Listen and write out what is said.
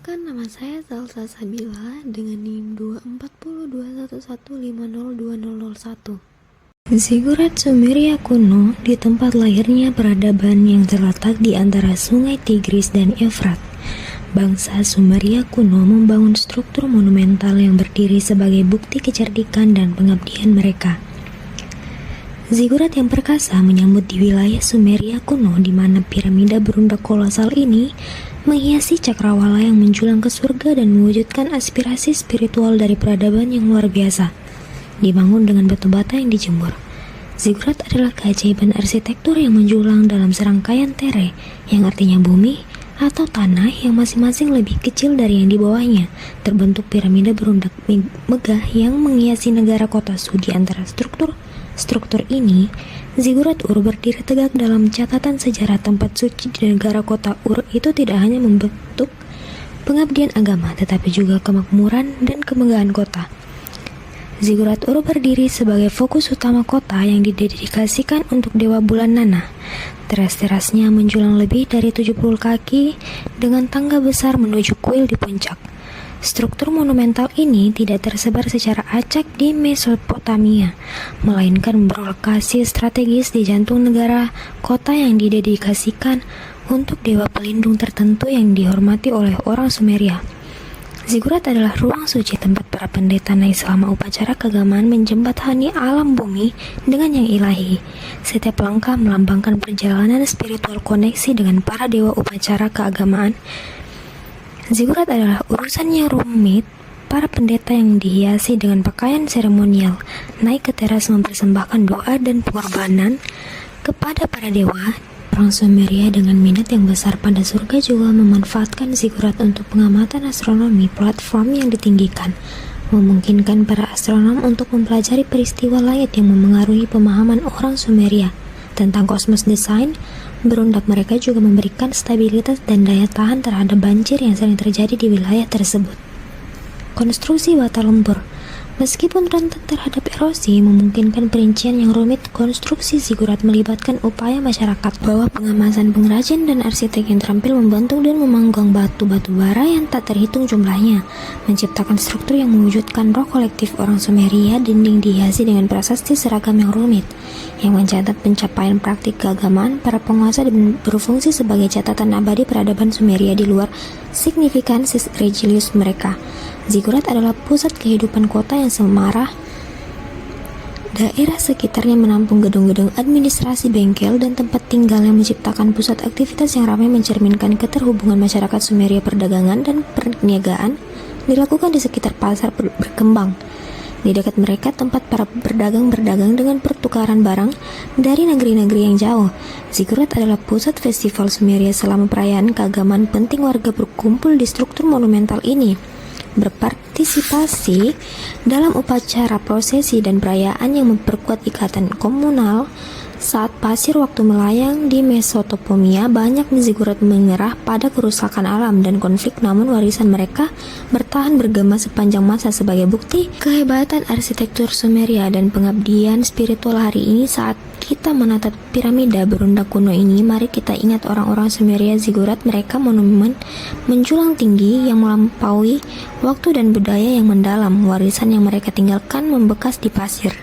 Perkenalkan, nama saya Salsa Sabila dengan NIM 2402115020001. Ziggurat Sumeria kuno di tempat lahirnya peradaban yang terletak di antara sungai Tigris dan Efrat. Bangsa Sumeria kuno membangun struktur monumental yang berdiri sebagai bukti kecerdikan dan pengabdian mereka. Ziggurat yang perkasa menyambut di wilayah Sumeria kuno, di mana piramida berundak kolosal ini menghiasi cakrawala yang menjulang ke surga dan mewujudkan aspirasi spiritual dari peradaban yang luar biasa, dibangun dengan batu bata yang dijemur. Ziggurat adalah keajaiban arsitektur yang menjulang dalam serangkaian tere, yang artinya bumi atau tanah yang masing-masing lebih kecil dari yang di bawahnya. Terbentuk piramida berundak megah yang menghiasi negara kota Su. Di antara struktur ini, Ziggurat Ur berdiri tegak dalam catatan sejarah. Tempat suci di negara kota Ur itu tidak hanya membentuk pengabdian agama, tetapi juga kemakmuran dan kemegahan kota. Ziggurat Ur berdiri sebagai fokus utama kota yang didedikasikan untuk dewa bulan Nanna. Teras-terasnya menjulang lebih dari 70 kaki dengan tangga besar menuju kuil di puncak. Struktur monumental ini tidak tersebar secara acak di Mesopotamia, melainkan berlokasi strategis di jantung negara kota yang didedikasikan untuk dewa pelindung tertentu yang dihormati oleh orang Sumeria. Ziggurat adalah ruang suci tempat para pendeta naik selama upacara keagamaan menjembatani alam bumi dengan yang ilahi. Setiap langkah melambangkan perjalanan spiritual koneksi dengan para dewa upacara keagamaan. Ziggurat adalah urusan yang rumit. Para pendeta yang dihiasi dengan pakaian seremonial naik ke teras mempersembahkan doa dan pengorbanan kepada para dewa. Orang Sumeria dengan minat yang besar pada surga juga memanfaatkan Ziggurat untuk pengamatan astronomi. Platform yang ditinggikan memungkinkan para astronom untuk mempelajari peristiwa langit yang memengaruhi pemahaman orang Sumeria tentang kosmos. Desain berundak mereka juga memberikan stabilitas dan daya tahan terhadap banjir yang sering terjadi di wilayah tersebut. Konstruksi bata lembur, meskipun rentan terhadap erosi, memungkinkan perincian yang rumit. Konstruksi Ziggurat melibatkan upaya masyarakat bahwa pengemasan pengrajin dan arsitek yang terampil membantu dan memanggang batu-batu bara yang tak terhitung jumlahnya, menciptakan struktur yang mewujudkan roh kolektif orang Sumeria. Dinding dihiasi dengan prasasti seragam yang rumit, yang mencatat pencapaian praktik keagamaan para penguasa dan berfungsi sebagai catatan abadi peradaban Sumeria di luar signifikansi religius mereka. Ziggurat adalah pusat kehidupan kota yang semarah. Daerah sekitarnya menampung gedung-gedung administrasi, bengkel, dan tempat tinggal yang menciptakan pusat aktivitas yang ramai, mencerminkan keterhubungan masyarakat Sumeria. Perdagangan dan perniagaan dilakukan di sekitar pasar berkembang. Di dekat mereka tempat para berdagang dengan pertukaran barang dari negeri-negeri yang jauh. Ziggurat adalah pusat festival Sumeria. Selama perayaan keagamaan penting, warga berkumpul di struktur monumental ini, berpartisipasi dalam upacara, prosesi, dan perayaan yang memperkuat ikatan komunal. Saat pasir waktu melayang di Mesopotamia, banyak Ziggurat menyerah pada kerusakan alam dan konflik, namun warisan mereka bertahan bergema sepanjang masa sebagai bukti kehebatan arsitektur Sumeria dan pengabdian spiritual. Hari ini, saat kita menatap piramida berundak kuno ini, mari kita ingat orang-orang Sumeria. Ziggurat mereka monumen menjulang tinggi yang melampaui waktu dan budaya yang mendalam. Warisan yang mereka tinggalkan membekas di pasir.